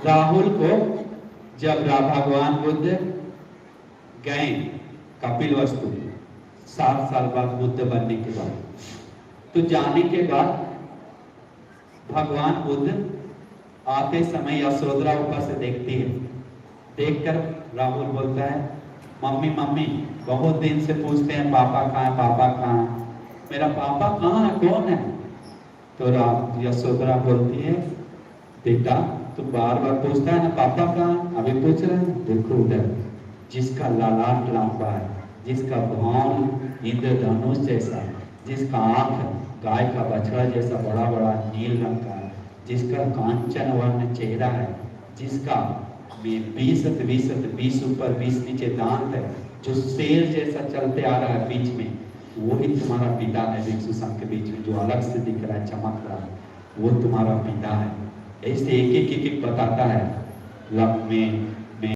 राहुल को जब भगवान बुद्ध गए कपिलवस्तु 7 साल बाद बुद्ध बनने के बाद, तो जाने के बाद भगवान बुद्ध आते समय यशोधरा ऊपर से देखती है। देखकर राहुल बोलता है, मम्मी मम्मी, बहुत दिन से पूछते हैं पापा कहाँ है, पापा कहाँ है, मेरा पापा कहाँ है, कौन है? तो यशोधरा बोलती है, बेटा तू बार बार पूछता है ना पापा कहाँ, अभी पूछ रहे हैं, देखो उधर जिसका ललाट लंबा है, जिसका भौं इंद्रधनुष जैसा है, जिसका आंख गाय का बछड़ा जैसा बड़ा बड़ा नील रंग का है, जिसका कांचन वर्ण चेहरा है, जिसका 20 ऊपर 20 नीचे दांत है, जो शेर जैसा चलते आ रहा है बीच में, वो ही तुम्हारा पिता है। भिक्षु संघ के बीच में जो अलग से दिख रहा है, चमक रहा है, वो तुम्हारा पिता है। ऐसे एक एक बताता है। में